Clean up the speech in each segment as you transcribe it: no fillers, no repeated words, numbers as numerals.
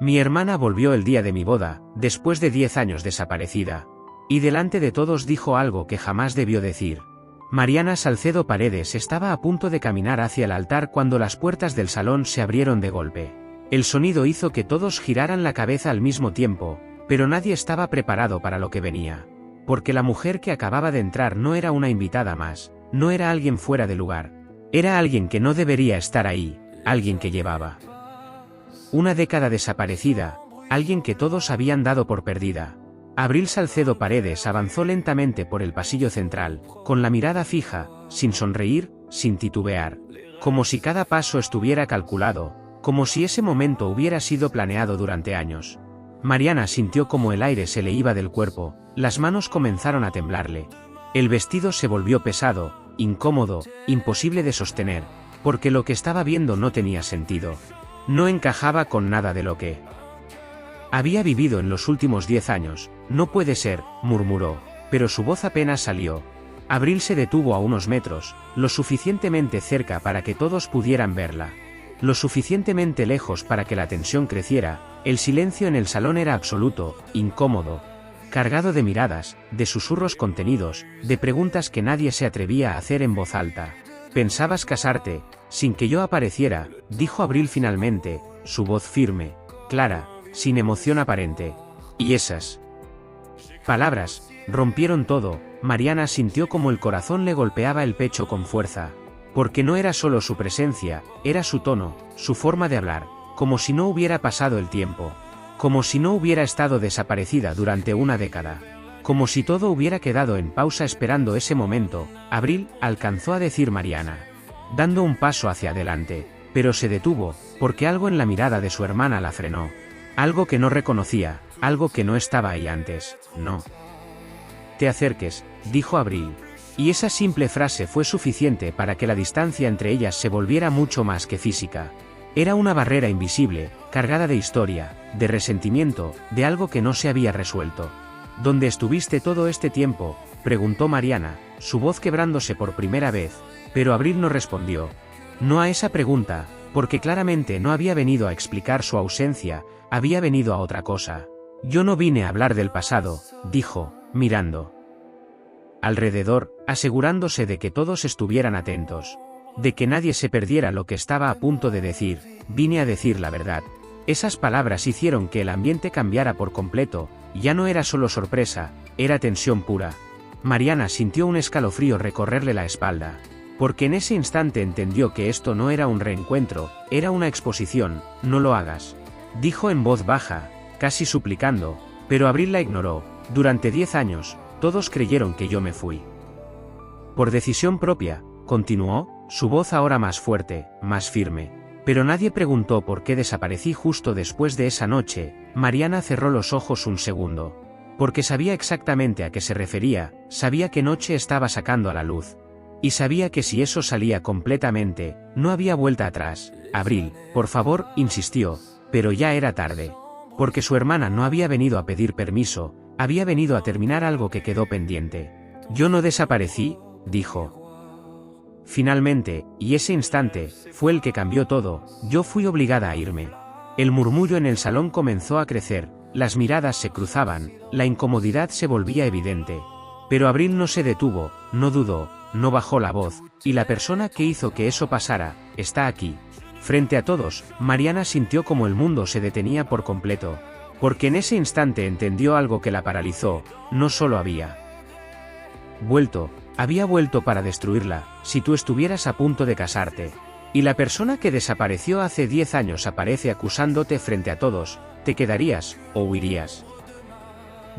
Mi hermana volvió el día de mi boda, después de 10 años desaparecida. Y delante de todos dijo algo que jamás debió decir. Mariana Salcedo Paredes estaba a punto de caminar hacia el altar cuando las puertas del salón se abrieron de golpe. El sonido hizo que todos giraran la cabeza al mismo tiempo, pero nadie estaba preparado para lo que venía. Porque la mujer que acababa de entrar no era una invitada más, no era alguien fuera de lugar. Era alguien que no debería estar ahí, alguien que llevaba una década desaparecida, alguien que todos habían dado por perdida. Abril Salcedo Paredes avanzó lentamente por el pasillo central, con la mirada fija, sin sonreír, sin titubear. Como si cada paso estuviera calculado, como si ese momento hubiera sido planeado durante años. Mariana sintió como el aire se le iba del cuerpo, las manos comenzaron a temblarle. El vestido se volvió pesado, incómodo, imposible de sostener, porque lo que estaba viendo no tenía sentido. No encajaba con nada de lo que había vivido en los últimos 10 años. No puede ser, murmuró, pero su voz apenas salió. Abril se detuvo a unos metros, lo suficientemente cerca para que todos pudieran verla. Lo suficientemente lejos para que la tensión creciera. El silencio en el salón era absoluto, incómodo, cargado de miradas, de susurros contenidos, de preguntas que nadie se atrevía a hacer en voz alta. «¿Pensabas casarte, sin que yo apareciera?», dijo Abril finalmente, su voz firme, clara, sin emoción aparente. Y esas palabras rompieron todo. Mariana sintió como el corazón le golpeaba el pecho con fuerza. Porque no era solo su presencia, era su tono, su forma de hablar, como si no hubiera pasado el tiempo. Como si no hubiera estado desaparecida durante una década. Como si todo hubiera quedado en pausa esperando ese momento. Abril, alcanzó a decir Mariana, dando un paso hacia adelante, pero se detuvo, porque algo en la mirada de su hermana la frenó. Algo que no reconocía, algo que no estaba ahí antes. «No te acerques», dijo Abril. Y esa simple frase fue suficiente para que la distancia entre ellas se volviera mucho más que física. Era una barrera invisible, cargada de historia, de resentimiento, de algo que no se había resuelto. «¿Dónde estuviste todo este tiempo?», preguntó Mariana, su voz quebrándose por primera vez, pero Abril no respondió. No a esa pregunta, porque claramente no había venido a explicar su ausencia, había venido a otra cosa. «Yo no vine a hablar del pasado», dijo, mirando alrededor, asegurándose de que todos estuvieran atentos. De que nadie se perdiera lo que estaba a punto de decir. «Vine a decir la verdad». Esas palabras hicieron que el ambiente cambiara por completo. Ya no era solo sorpresa, era tensión pura. Mariana sintió un escalofrío recorrerle la espalda. Porque en ese instante entendió que esto no era un reencuentro, era una exposición. «No lo hagas», dijo en voz baja, casi suplicando, pero Abril la ignoró. «Durante 10 años, todos creyeron que yo me fui por decisión propia», continuó, su voz ahora más fuerte, más firme. «Pero nadie preguntó por qué desaparecí justo después de esa noche». Mariana cerró los ojos un segundo. Porque sabía exactamente a qué se refería, sabía qué noche estaba sacando a la luz. Y sabía que si eso salía completamente, no había vuelta atrás. «Abril, por favor», insistió, pero ya era tarde. Porque su hermana no había venido a pedir permiso, había venido a terminar algo que quedó pendiente. «Yo no desaparecí», dijo finalmente, y ese instante fue el que cambió todo. «Yo fui obligada a irme». El murmullo en el salón comenzó a crecer, las miradas se cruzaban, la incomodidad se volvía evidente. Pero Abril no se detuvo, no dudó, no bajó la voz, y la persona que hizo que eso pasara, está aquí. Frente a todos, Mariana sintió como el mundo se detenía por completo. Porque en ese instante entendió algo que la paralizó. No solo había vuelto para destruirla. «Si tú estuvieras a punto de casarte, y la persona que desapareció hace 10 años aparece acusándote frente a todos, ¿te quedarías, o huirías?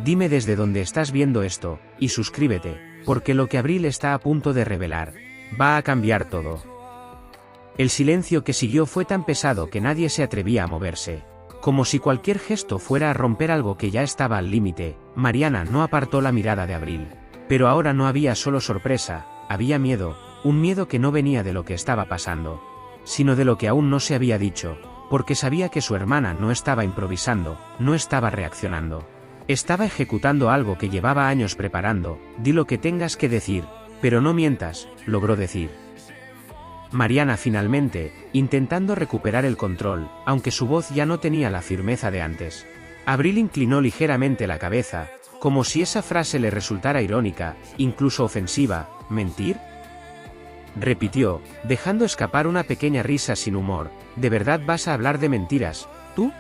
Dime desde dónde estás viendo esto, y suscríbete, porque lo que Abril está a punto de revelar va a cambiar todo». El silencio que siguió fue tan pesado que nadie se atrevía a moverse. Como si cualquier gesto fuera a romper algo que ya estaba al límite. Mariana no apartó la mirada de Abril. Pero ahora no había solo sorpresa, había miedo, un miedo que no venía de lo que estaba pasando, sino de lo que aún no se había dicho, porque sabía que su hermana no estaba improvisando, no estaba reaccionando. Estaba ejecutando algo que llevaba años preparando. «Di lo que tengas que decir, pero no mientas», logró decir. Mariana finalmente, intentando recuperar el control, aunque su voz ya no tenía la firmeza de antes. Abril inclinó ligeramente la cabeza, como si esa frase le resultara irónica, incluso ofensiva. ¿Mentir?, repitió, dejando escapar una pequeña risa sin humor. ¿De verdad vas a hablar de mentiras, tú?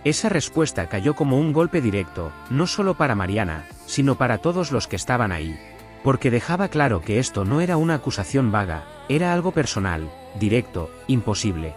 Esa respuesta cayó como un golpe directo, no solo para Mariana, sino para todos los que estaban ahí. Porque dejaba claro que esto no era una acusación vaga, era algo personal, directo, imposible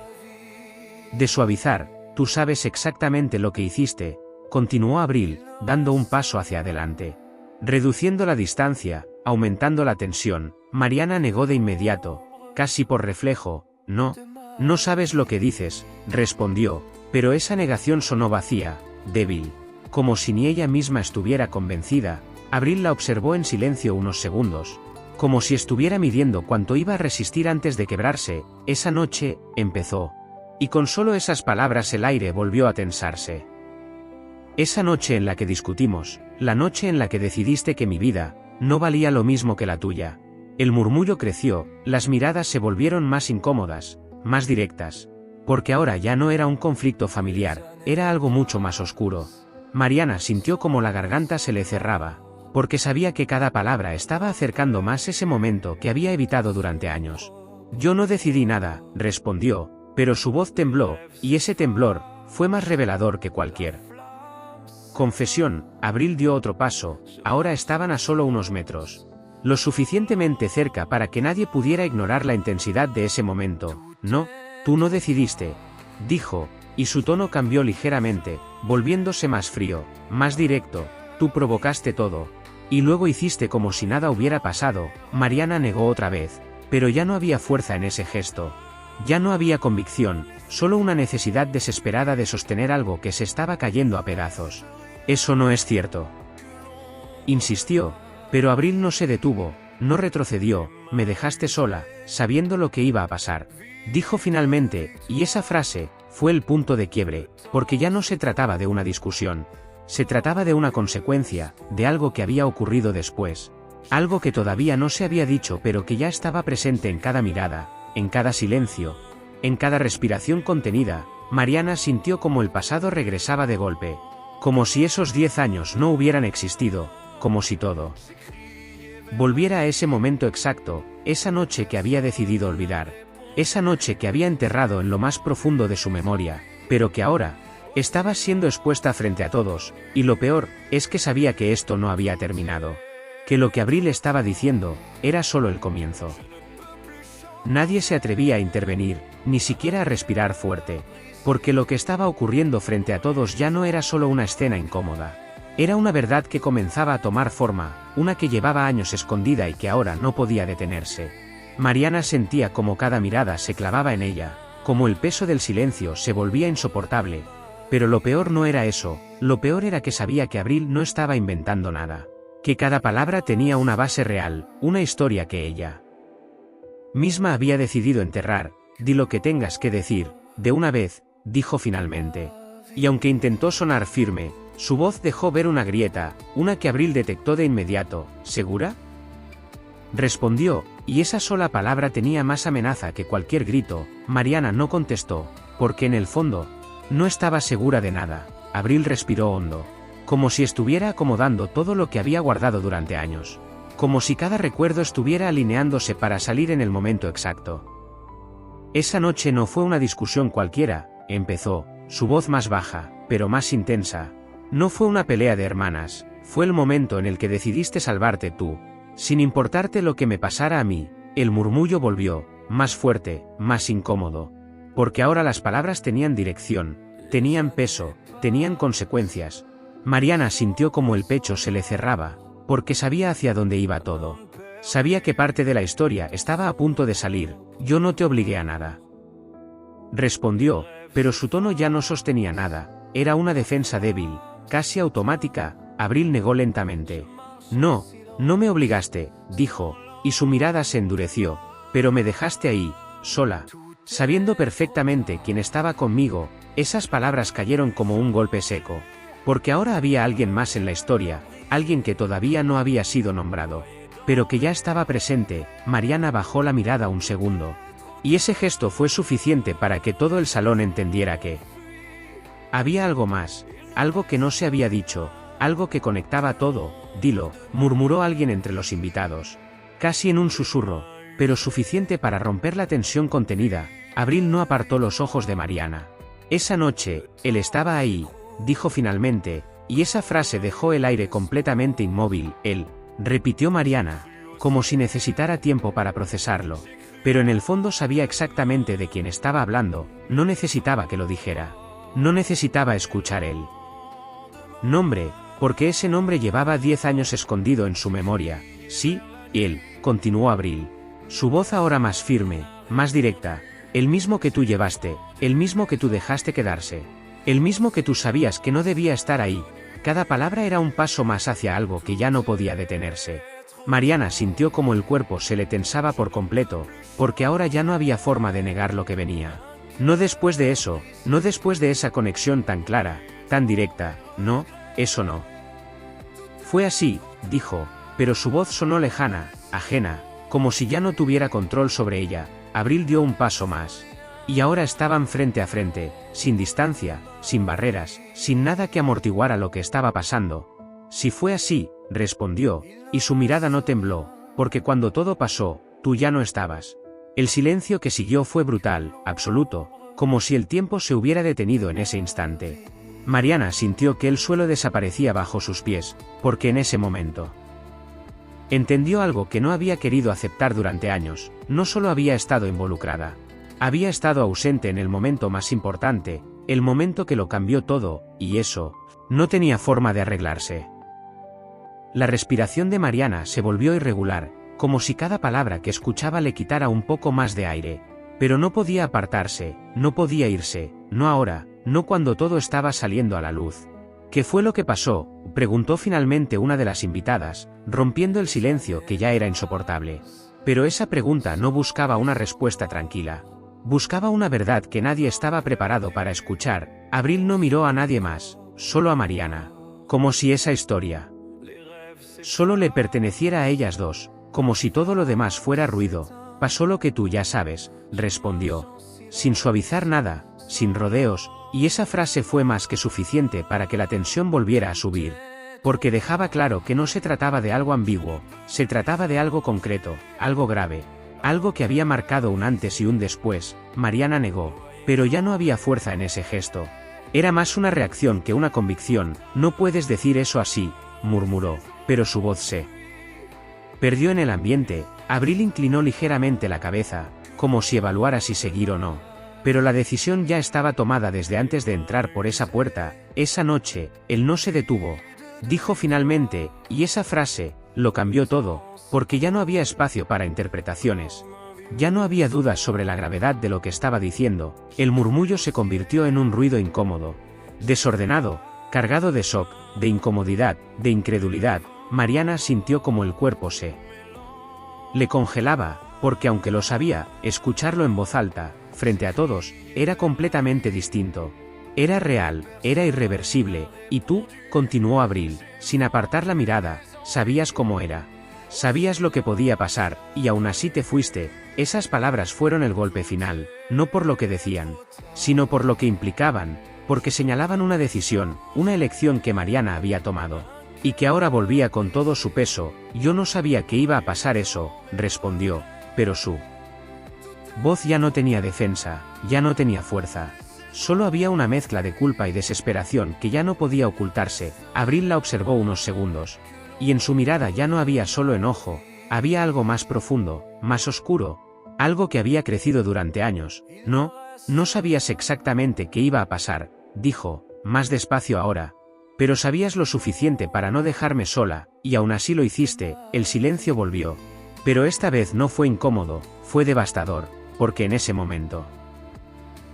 de suavizar. Tú sabes exactamente lo que hiciste, continuó Abril, dando un paso hacia adelante. Reduciendo la distancia, aumentando la tensión, Mariana negó de inmediato, casi por reflejo. No sabes lo que dices, respondió, pero esa negación sonó vacía, débil, como si ni ella misma estuviera convencida. Abril la observó en silencio unos segundos, como si estuviera midiendo cuánto iba a resistir antes de quebrarse. Esa noche, empezó. Y con solo esas palabras el aire volvió a tensarse. Esa noche en la que discutimos, la noche en la que decidiste que mi vida no valía lo mismo que la tuya. El murmullo creció, las miradas se volvieron más incómodas, más directas. Porque ahora ya no era un conflicto familiar, era algo mucho más oscuro. Mariana sintió como la garganta se le cerraba, porque sabía que cada palabra estaba acercando más ese momento que había evitado durante años. Yo no decidí nada, respondió, pero su voz tembló, y ese temblor fue más revelador que cualquier confesión. Abril dio otro paso, ahora estaban a solo unos metros. Lo suficientemente cerca para que nadie pudiera ignorar la intensidad de ese momento. No, tú no decidiste, dijo, y su tono cambió ligeramente, volviéndose más frío, más directo. Tú provocaste todo. Y luego hiciste como si nada hubiera pasado. Mariana negó otra vez, pero ya no había fuerza en ese gesto. Ya no había convicción, solo una necesidad desesperada de sostener algo que se estaba cayendo a pedazos. Eso no es cierto, insistió, pero Abril no se detuvo, no retrocedió. Me dejaste sola, sabiendo lo que iba a pasar, dijo finalmente, y esa frase fue el punto de quiebre, porque ya no se trataba de una discusión, se trataba de una consecuencia, de algo que había ocurrido después, algo que todavía no se había dicho pero que ya estaba presente en cada mirada, en cada silencio, en cada respiración contenida. Mariana sintió como el pasado regresaba de golpe, como si esos 10 años no hubieran existido, como si todo volviera a ese momento exacto, esa noche que había decidido olvidar, esa noche que había enterrado en lo más profundo de su memoria, pero que ahora estaba siendo expuesta frente a todos. Y lo peor es que sabía que esto no había terminado, que lo que Abril estaba diciendo era solo el comienzo. Nadie se atrevía a intervenir, ni siquiera a respirar fuerte, porque lo que estaba ocurriendo frente a todos ya no era solo una escena incómoda. Era una verdad que comenzaba a tomar forma, una que llevaba años escondida y que ahora no podía detenerse. Mariana sentía como cada mirada se clavaba en ella, como el peso del silencio se volvía insoportable. Pero lo peor no era eso, lo peor era que sabía que Abril no estaba inventando nada, que cada palabra tenía una base real, una historia que ella misma había decidido enterrar. Di lo que tengas que decir, de una vez, dijo finalmente. Y aunque intentó sonar firme, su voz dejó ver una grieta, una que Abril detectó de inmediato. ¿Segura?, respondió, y esa sola palabra tenía más amenaza que cualquier grito. Mariana no contestó, porque en el fondo no estaba segura de nada. Abril respiró hondo, como si estuviera acomodando todo lo que había guardado durante años, como si cada recuerdo estuviera alineándose para salir en el momento exacto. Esa noche no fue una discusión cualquiera, empezó, su voz más baja, pero más intensa. No fue una pelea de hermanas, fue el momento en el que decidiste salvarte tú, sin importarte lo que me pasara a mí. El murmullo volvió, más fuerte, más incómodo, porque ahora las palabras tenían dirección, tenían peso, tenían consecuencias. Mariana sintió como el pecho se le cerraba, porque sabía hacia dónde iba todo. Sabía que parte de la historia estaba a punto de salir. Yo no te obligué a nada, respondió, pero su tono ya no sostenía nada, era una defensa débil, casi automática. Abril negó lentamente. No me obligaste, dijo, y su mirada se endureció, pero me dejaste ahí, sola, sabiendo perfectamente quién estaba conmigo. Esas palabras cayeron como un golpe seco, porque ahora había alguien más en la historia, alguien que todavía no había sido nombrado, pero que ya estaba presente. Mariana bajó la mirada un segundo. Y ese gesto fue suficiente para que todo el salón entendiera que había algo más, algo que no se había dicho, algo que conectaba todo. Dilo, murmuró alguien entre los invitados. Casi en un susurro, pero suficiente para romper la tensión contenida. Abril no apartó los ojos de Mariana. Esa noche, él estaba ahí, dijo finalmente, y esa frase dejó el aire completamente inmóvil. Él, repitió Mariana, como si necesitara tiempo para procesarlo. Pero en el fondo sabía exactamente de quién estaba hablando, no necesitaba que lo dijera. No necesitaba escuchar el nombre, porque ese nombre llevaba 10 años escondido en su memoria. Sí, él, continuó Abril. Su voz ahora más firme, más directa. El mismo que tú llevaste, el mismo que tú dejaste quedarse. El mismo que tú sabías que no debía estar ahí. Cada palabra era un paso más hacia algo que ya no podía detenerse. Mariana sintió como el cuerpo se le tensaba por completo, porque ahora ya no había forma de negar lo que venía. No después de eso, no después de esa conexión tan clara, tan directa, no, eso no. Fue así, dijo, pero su voz sonó lejana, ajena, como si ya no tuviera control sobre ella. Abril dio un paso más. Y ahora estaban frente a frente, sin distancia, sin barreras, sin nada que amortiguara lo que estaba pasando. Si fue así, respondió, y su mirada no tembló, porque cuando todo pasó, tú ya no estabas. El silencio que siguió fue brutal, absoluto, como si el tiempo se hubiera detenido en ese instante. Mariana sintió que el suelo desaparecía bajo sus pies, porque en ese momento entendió algo que no había querido aceptar durante años. No solo había estado involucrada, había estado ausente en el momento más importante, el momento que lo cambió todo, y eso no tenía forma de arreglarse. La respiración de Mariana se volvió irregular, como si cada palabra que escuchaba le quitara un poco más de aire. Pero no podía apartarse, no podía irse, no ahora, no cuando todo estaba saliendo a la luz. ¿Qué fue lo que pasó?, preguntó finalmente una de las invitadas, rompiendo el silencio que ya era insoportable. Pero esa pregunta no buscaba una respuesta tranquila. Buscaba una verdad que nadie estaba preparado para escuchar. Abril no miró a nadie más, solo a Mariana. Como si esa historia solo le perteneciera a ellas dos, como si todo lo demás fuera ruido. Pasó lo que tú ya sabes, respondió. Sin suavizar nada, sin rodeos, y esa frase fue más que suficiente para que la tensión volviera a subir. Porque dejaba claro que no se trataba de algo ambiguo, se trataba de algo concreto, algo grave, algo que había marcado un antes y un después. Mariana negó, pero ya no había fuerza en ese gesto. Era más una reacción que una convicción. No puedes decir eso así, murmuró, pero su voz se perdió en el ambiente. Abril inclinó ligeramente la cabeza, como si evaluara si seguir o no. Pero la decisión ya estaba tomada desde antes de entrar por esa puerta. Esa noche, él no se detuvo. Dijo finalmente, y esa frase lo cambió todo, porque ya no había espacio para interpretaciones. Ya no había dudas sobre la gravedad de lo que estaba diciendo. El murmullo se convirtió en un ruido incómodo, desordenado, cargado de shock, de incomodidad, de incredulidad. Mariana sintió como el cuerpo se le congelaba, porque aunque lo sabía, escucharlo en voz alta, frente a todos, era completamente distinto. Era real, era irreversible. Y tú, continuó Abril, sin apartar la mirada, sabías cómo era. Sabías lo que podía pasar, y aún así te fuiste. Esas palabras fueron el golpe final, no por lo que decían, sino por lo que implicaban, porque señalaban una decisión, una elección que Mariana había tomado, y que ahora volvía con todo su peso. Yo no sabía que iba a pasar eso, respondió, pero su voz ya no tenía defensa, ya no tenía fuerza. Solo había una mezcla de culpa y desesperación que ya no podía ocultarse. Abril la observó unos segundos. Y en su mirada ya no había solo enojo, había algo más profundo, más oscuro, algo que había crecido durante años. No sabías exactamente qué iba a pasar, dijo, más despacio ahora. Pero sabías lo suficiente para no dejarme sola, y aún así lo hiciste. El silencio volvió. Pero esta vez no fue incómodo, fue devastador, porque en ese momento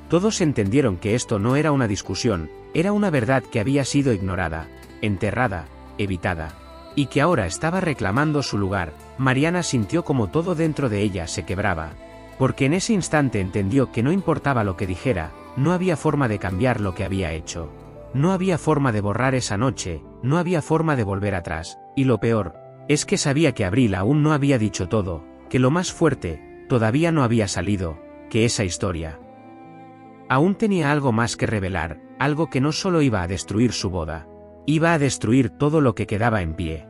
todos entendieron que esto no era una discusión, era una verdad que había sido ignorada, enterrada, evitada, y que ahora estaba reclamando su lugar. Mariana sintió como todo dentro de ella se quebraba, porque en ese instante entendió que no importaba lo que dijera, no había forma de cambiar lo que había hecho. No había forma de borrar esa noche, no había forma de volver atrás, y lo peor, Es que sabía que Abril aún no había dicho todo, que lo más fuerte, todavía no había salido, que esa historia aún tenía algo más que revelar, algo que no solo iba a destruir su boda, iba a destruir todo lo que quedaba en pie.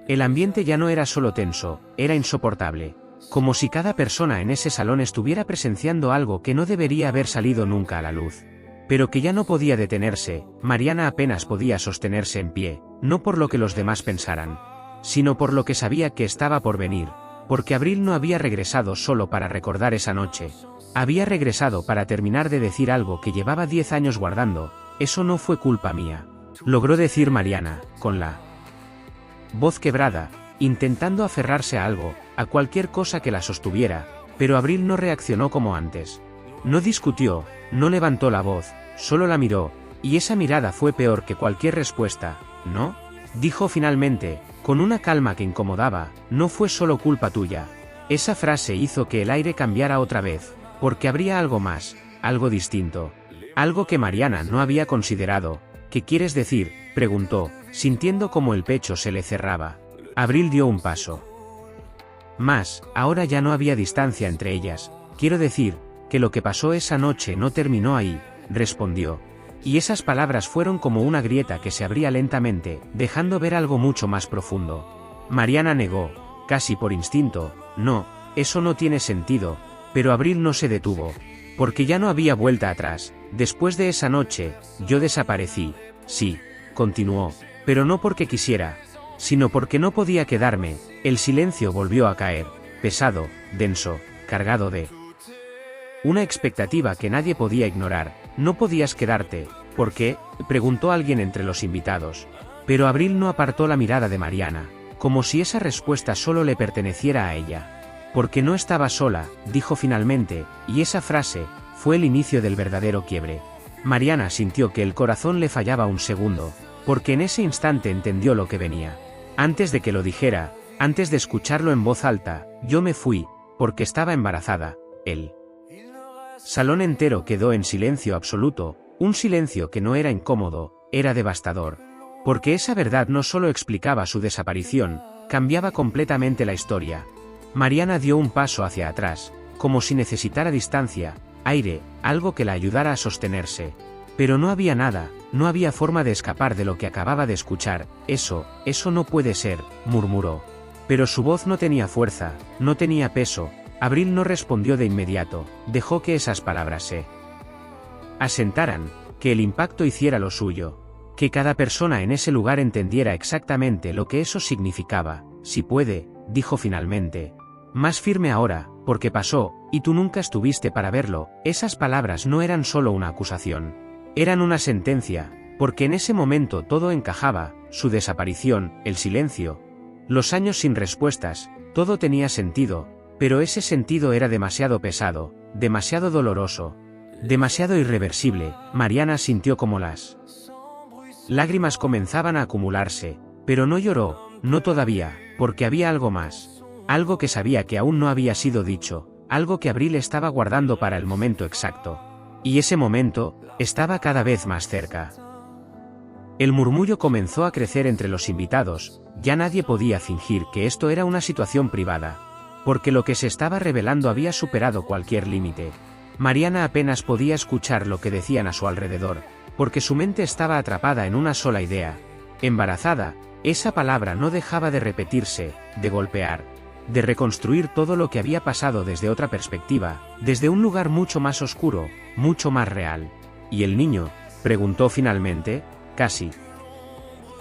El ambiente ya no era solo tenso, era insoportable, como si cada persona en ese salón estuviera presenciando algo que no debería haber salido nunca a la luz. Pero que ya no podía detenerse. Mariana apenas podía sostenerse en pie, no por lo que los demás pensaran, sino por lo que sabía que estaba por venir, porque Abril no había regresado solo para recordar esa noche. Había regresado para terminar de decir algo que llevaba 10 años guardando. Eso no fue culpa mía, logró decir Mariana, con la voz quebrada, intentando aferrarse a algo, a cualquier cosa que la sostuviera, pero Abril no reaccionó como antes. No discutió, no levantó la voz, solo la miró, y esa mirada fue peor que cualquier respuesta, ¿no? Dijo finalmente, con una calma que incomodaba, no fue solo culpa tuya. Esa frase hizo que el aire cambiara otra vez, porque habría algo más, algo distinto, algo que Mariana no había considerado. ¿Qué quieres decir?, preguntó, sintiendo como el pecho se le cerraba. Abril dio un paso más, ahora ya no había distancia entre ellas. Quiero decir, que lo que pasó esa noche no terminó ahí, respondió. Y esas palabras fueron como una grieta que se abría lentamente, dejando ver algo mucho más profundo. Mariana negó, casi por instinto, no, eso no tiene sentido, pero Abril no se detuvo, porque ya no había vuelta atrás. Después de esa noche, yo desaparecí, sí, continuó, pero no porque quisiera, sino porque no podía quedarme. El silencio volvió a caer, pesado, denso, cargado de una expectativa que nadie podía ignorar. No podías quedarte, ¿por qué?, preguntó alguien entre los invitados. Pero Abril no apartó la mirada de Mariana, como si esa respuesta solo le perteneciera a ella. Porque no estaba sola, dijo finalmente, y esa frase fue el inicio del verdadero quiebre. Mariana sintió que el corazón le fallaba un segundo, porque en ese instante entendió lo que venía. Antes de que lo dijera, antes de escucharlo en voz alta, yo me fui, porque estaba embarazada. El salón entero quedó en silencio absoluto, un silencio que no era incómodo, era devastador. Porque esa verdad no solo explicaba su desaparición, cambiaba completamente la historia. Mariana dio un paso hacia atrás, como si necesitara distancia, aire, algo que la ayudara a sostenerse. Pero no había nada, no había forma de escapar de lo que acababa de escuchar. Eso no puede ser, murmuró. Pero su voz no tenía fuerza, no tenía peso. Abril no respondió de inmediato, dejó que esas palabras se asentaran, que el impacto hiciera lo suyo, que cada persona en ese lugar entendiera exactamente lo que eso significaba. Si puede, dijo finalmente. Más firme ahora, porque pasó, y tú nunca estuviste para verlo. Esas palabras no eran solo una acusación, eran una sentencia, porque en ese momento todo encajaba, su desaparición, el silencio, los años sin respuestas, todo tenía sentido, pero ese sentido era demasiado pesado, demasiado doloroso, demasiado irreversible. Mariana sintió como las lágrimas comenzaban a acumularse, pero no lloró, no todavía, porque había algo más, algo que sabía que aún no había sido dicho, algo que Abril estaba guardando para el momento exacto. Y ese momento estaba cada vez más cerca. El murmullo comenzó a crecer entre los invitados. Ya nadie podía fingir que esto era una situación privada, porque lo que se estaba revelando había superado cualquier límite. Mariana apenas podía escuchar lo que decían a su alrededor, porque su mente estaba atrapada en una sola idea. Embarazada, esa palabra no dejaba de repetirse, de golpear, de reconstruir todo lo que había pasado desde otra perspectiva, desde un lugar mucho más oscuro, mucho más real. ¿Y el niño?, preguntó finalmente, casi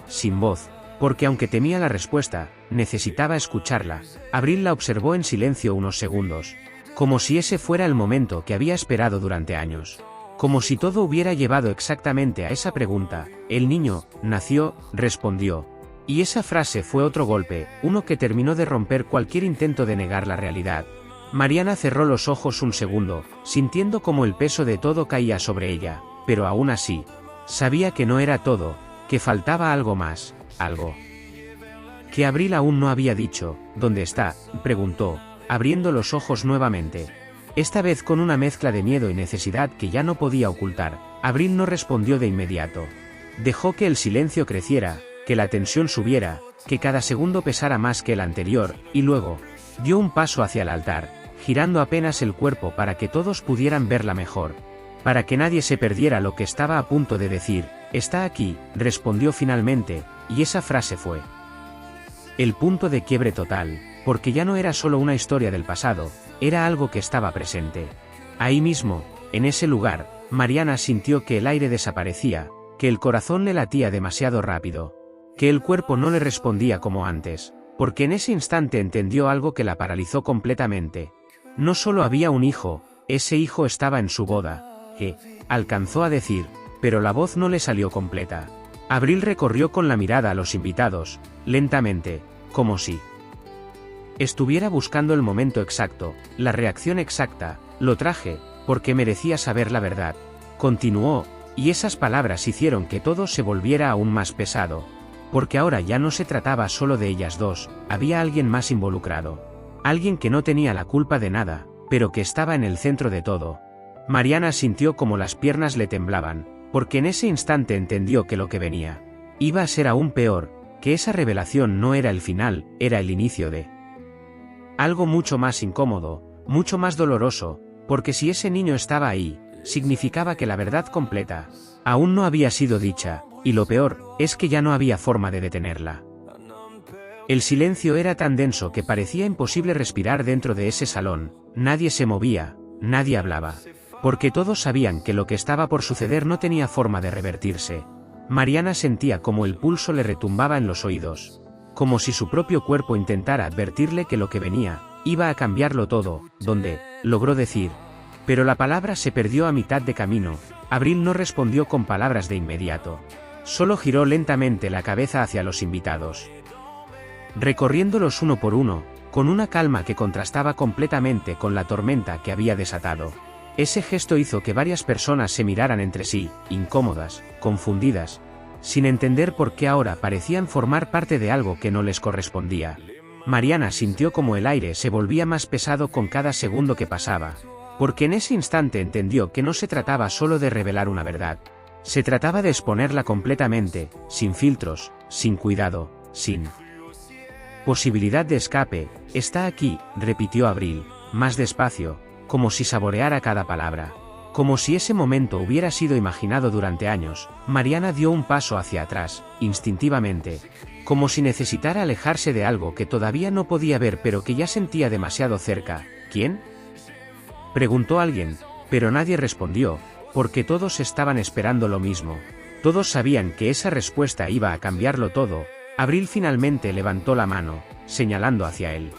sin voz, porque aunque temía la respuesta, necesitaba escucharla. Abril la observó en silencio unos segundos, como si ese fuera el momento que había esperado durante años, como si todo hubiera llevado exactamente a esa pregunta. El niño nació, respondió. Y esa frase fue otro golpe, uno que terminó de romper cualquier intento de negar la realidad. Mariana cerró los ojos un segundo, sintiendo como el peso de todo caía sobre ella, pero aún así, sabía que no era todo, que faltaba algo más, algo que Abril aún no había dicho. ¿Dónde está?, preguntó, abriendo los ojos nuevamente, esta vez con una mezcla de miedo y necesidad que ya no podía ocultar. Abril no respondió de inmediato. Dejó que el silencio creciera, que la tensión subiera, que cada segundo pesara más que el anterior, y luego, dio un paso hacia el altar, girando apenas el cuerpo para que todos pudieran verla mejor. Para que nadie se perdiera lo que estaba a punto de decir. «Está aquí», respondió finalmente, y esa frase fue el punto de quiebre total, porque ya no era solo una historia del pasado, era algo que estaba presente. Ahí mismo, en ese lugar, Mariana sintió que el aire desaparecía, que el corazón le latía demasiado rápido, que el cuerpo no le respondía como antes, porque en ese instante entendió algo que la paralizó completamente. No solo había un hijo, ese hijo estaba en su boda, que alcanzó a decir, pero la voz no le salió completa. Abril recorrió con la mirada a los invitados, lentamente, como si estuviera buscando el momento exacto, la reacción exacta. «Lo traje, porque merecía saber la verdad», continuó, y esas palabras hicieron que todo se volviera aún más pesado. Porque ahora ya no se trataba solo de ellas dos, había alguien más involucrado. Alguien que no tenía la culpa de nada, pero que estaba en el centro de todo. Mariana sintió como las piernas le temblaban, porque en ese instante entendió que lo que venía iba a ser aún peor, que esa revelación no era el final, era el inicio de algo mucho más incómodo, mucho más doloroso, porque si ese niño estaba ahí, significaba que la verdad completa aún no había sido dicha, y lo peor, es que ya no había forma de detenerla. El silencio era tan denso que parecía imposible respirar dentro de ese salón, nadie se movía, nadie hablaba. Porque todos sabían que lo que estaba por suceder no tenía forma de revertirse. Mariana sentía como el pulso le retumbaba en los oídos. Como si su propio cuerpo intentara advertirle que lo que venía iba a cambiarlo todo, donde logró decir. Pero la palabra se perdió a mitad de camino. Abril no respondió con palabras de inmediato. Solo giró lentamente la cabeza hacia los invitados, recorriéndolos uno por uno, con una calma que contrastaba completamente con la tormenta que había desatado. Ese gesto hizo que varias personas se miraran entre sí, incómodas, confundidas, sin entender por qué ahora parecían formar parte de algo que no les correspondía. Mariana sintió como el aire se volvía más pesado con cada segundo que pasaba, porque en ese instante entendió que no se trataba solo de revelar una verdad. Se trataba de exponerla completamente, sin filtros, sin cuidado, sin posibilidad de escape. «Está aquí», repitió Abril, más despacio, como si saboreara cada palabra. Como si ese momento hubiera sido imaginado durante años, Mariana dio un paso hacia atrás, instintivamente, como si necesitara alejarse de algo que todavía no podía ver pero que ya sentía demasiado cerca. «¿Quién?», preguntó alguien, pero nadie respondió, porque todos estaban esperando lo mismo. Todos sabían que esa respuesta iba a cambiarlo todo. Abril finalmente levantó la mano, señalando hacia él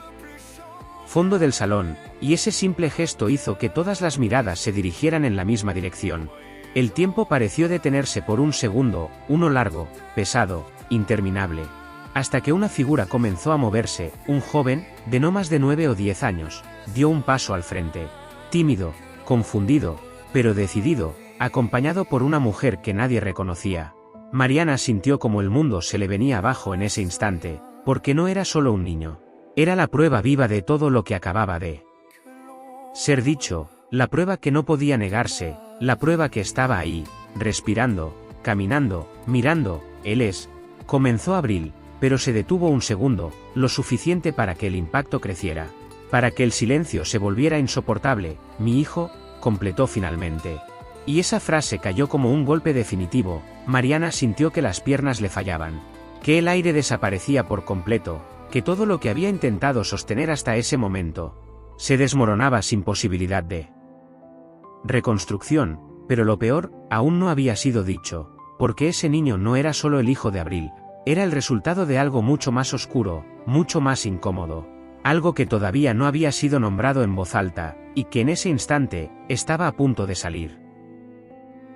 fondo del salón, y ese simple gesto hizo que todas las miradas se dirigieran en la misma dirección. El tiempo pareció detenerse por un segundo, uno largo, pesado, interminable, hasta que una figura comenzó a moverse. Un joven, de no más de 9 o 10 años, dio un paso al frente, tímido, confundido, pero decidido, acompañado por una mujer que nadie reconocía. Mariana sintió como el mundo se le venía abajo en ese instante, porque no era solo un niño. Era la prueba viva de todo lo que acababa de ser dicho, la prueba que no podía negarse, la prueba que estaba ahí, respirando, caminando, mirando. «Él es», comenzó Abril, pero se detuvo un segundo, lo suficiente para que el impacto creciera, para que el silencio se volviera insoportable. «Mi hijo», completó finalmente. Y esa frase cayó como un golpe definitivo. Mariana sintió que las piernas le fallaban, que el aire desaparecía por completo, que todo lo que había intentado sostener hasta ese momento se desmoronaba sin posibilidad de reconstrucción. Pero lo peor aún no había sido dicho, porque ese niño no era solo el hijo de Abril, era el resultado de algo mucho más oscuro, mucho más incómodo, algo que todavía no había sido nombrado en voz alta, y que en ese instante estaba a punto de salir.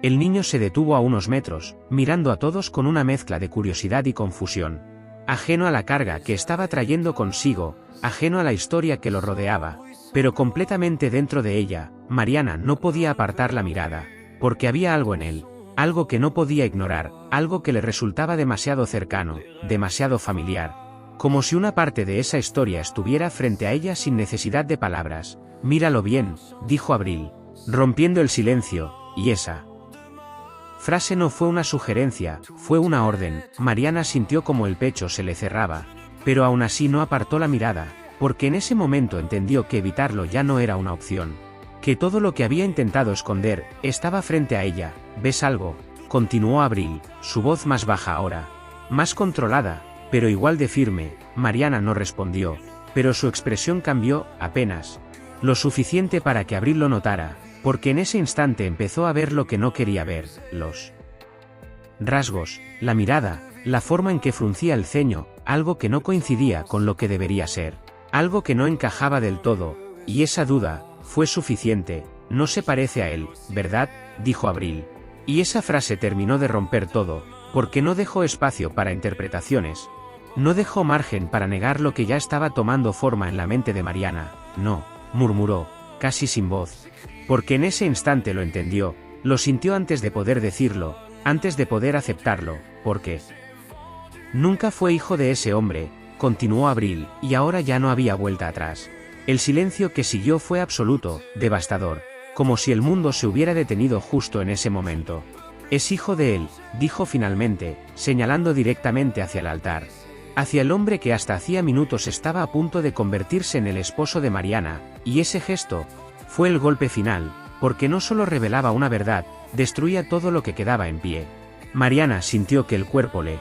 El niño se detuvo a unos metros, mirando a todos con una mezcla de curiosidad y confusión. Ajeno a la carga que estaba trayendo consigo, ajeno a la historia que lo rodeaba, pero completamente dentro de ella. Mariana no podía apartar la mirada, porque había algo en él, algo que no podía ignorar, algo que le resultaba demasiado cercano, demasiado familiar, como si una parte de esa historia estuviera frente a ella sin necesidad de palabras. «Míralo bien», dijo Abril, rompiendo el silencio, y esa frase no fue una sugerencia, fue una orden. Mariana sintió como el pecho se le cerraba, pero aún así no apartó la mirada, porque en ese momento entendió que evitarlo ya no era una opción, que todo lo que había intentado esconder estaba frente a ella. ¿Ves algo?, continuó Abril, su voz más baja ahora, más controlada, pero igual de firme. Mariana no respondió, pero su expresión cambió, apenas lo suficiente para que Abril lo notara, porque en ese instante empezó a ver lo que no quería ver: los rasgos, la mirada, la forma en que fruncía el ceño, algo que no coincidía con lo que debería ser, algo que no encajaba del todo, y esa duda fue suficiente. No se parece a él, ¿verdad?, dijo Abril. Y esa frase terminó de romper todo, porque no dejó espacio para interpretaciones, no dejó margen para negar lo que ya estaba tomando forma en la mente de Mariana. No, murmuró, casi sin voz, porque en ese instante lo entendió, lo sintió antes de poder decirlo, antes de poder aceptarlo, porque nunca fue hijo de ese hombre, continuó Abril, y ahora ya no había vuelta atrás. El silencio que siguió fue absoluto, devastador, como si el mundo se hubiera detenido justo en ese momento. Es hijo de él, dijo finalmente, señalando directamente hacia el altar, hacia el hombre que hasta hacía minutos estaba a punto de convertirse en el esposo de Mariana, y ese gesto fue el golpe final, porque no solo revelaba una verdad, destruía todo lo que quedaba en pie. Mariana sintió que el cuerpo le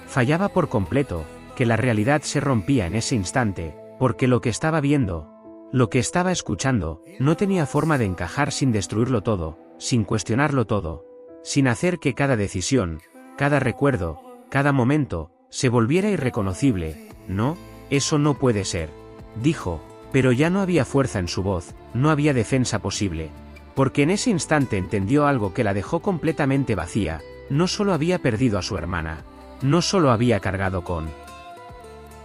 fallaba por completo, que la realidad se rompía en ese instante, porque lo que estaba viendo, lo que estaba escuchando, no tenía forma de encajar sin destruirlo todo, sin cuestionarlo todo, sin hacer que cada decisión, cada recuerdo, cada momento, se volviera irreconocible. No, eso no puede ser, dijo, pero ya no había fuerza en su voz, no había defensa posible, porque en ese instante entendió algo que la dejó completamente vacía. No solo había perdido a su hermana, no solo había cargado con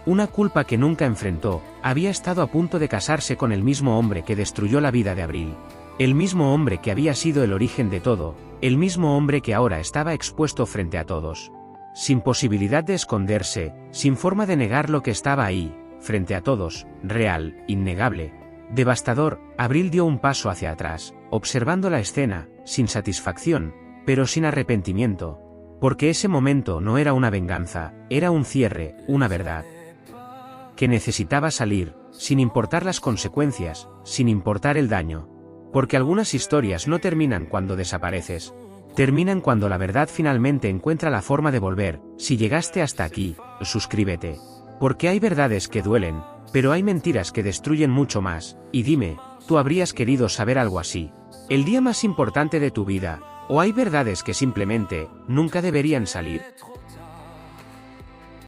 una culpa que nunca enfrentó, había estado a punto de casarse con el mismo hombre que destruyó la vida de Abril, el mismo hombre que había sido el origen de todo, el mismo hombre que ahora estaba expuesto frente a todos, sin posibilidad de esconderse, sin forma de negar lo que estaba ahí, frente a todos, real, innegable, devastador. Abril dio un paso hacia atrás, observando la escena, sin satisfacción, pero sin arrepentimiento, porque ese momento no era una venganza, era un cierre, una verdad que necesitaba salir, sin importar las consecuencias, sin importar el daño. Porque algunas historias no terminan cuando desapareces, terminan cuando la verdad finalmente encuentra la forma de volver. Si llegaste hasta aquí, suscríbete. Porque hay verdades que duelen, pero hay mentiras que destruyen mucho más. Y dime, ¿tú habrías querido saber algo así el día más importante de tu vida? ¿O hay verdades que simplemente nunca deberían salir?